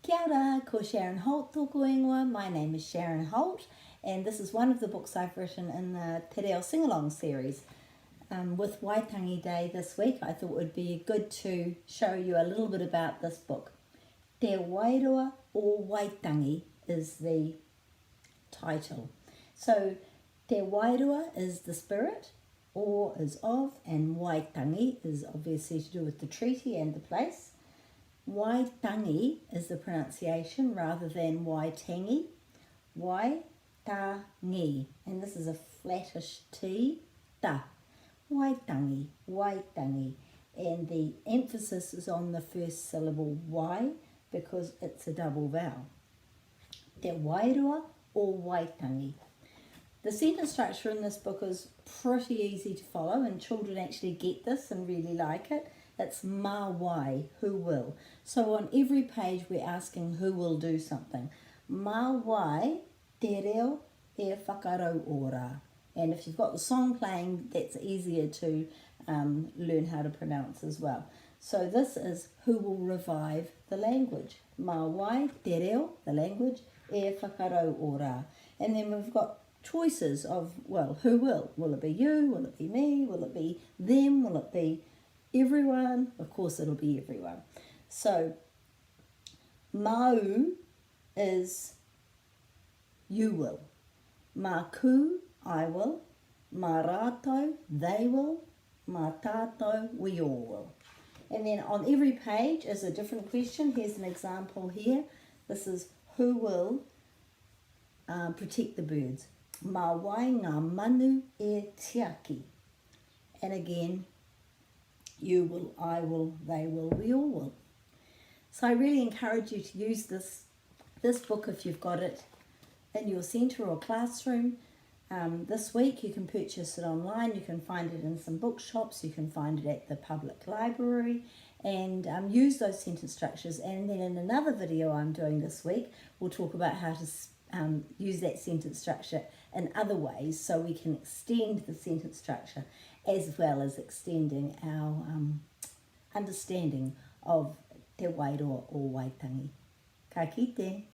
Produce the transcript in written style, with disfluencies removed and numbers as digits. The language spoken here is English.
Kia ora, ko Sharon Holt tōku ingoa. My name is Sharon Holt, and this is one of the books I've written in the Te Reo Singalong series. With Waitangi Day this week, I thought it would be good to show you a little bit about this book. Te Wairua o Waitangi is the title. So, Te Wairua is the spirit, or is of, and Waitangi is obviously to do with the treaty and the place. Waitangi is the pronunciation rather than Waitangi. Waitangi, and this is a flattish T, ta. Waitangi, Waitangi, and the emphasis is on the first syllable Y because it's a double vowel. Te Wairua o Waitangi. The sentence structure in this book is pretty easy to follow, and children actually get this and really like it. It's mā wai, who will. So on every page we're asking who will do something. Mā wai te reo e whakarau ora. And if you've got the song playing, that's easier to learn how to pronounce as well. So this is who will revive the language. Mā wai te reo, the language, e whakarau ora. And then we've got choices of, well, who will? Will it be you? Will it be me? Will it be them? Will it be everyone? Of course it'll be everyone. So, mau is you will. Mā ku, I will. Mā rātou, they will. Mā tātou, we all will. And then on every page is a different question. Here's an example here. This is who will protect the birds. Mā wai ngā manu e tiaki. And again, you will, I will, they will, we all will. So I really encourage you to use this book if you've got it in your centre or classroom. This week you can purchase it online, you can find it in some bookshops, you can find it at the public library, and use those sentence structures. And then in another video I'm doing this week, we'll talk about how to use that sentence structure in other ways so we can extend the sentence structure as well as extending our understanding of Te Wairua o Waitangi. Ka kite.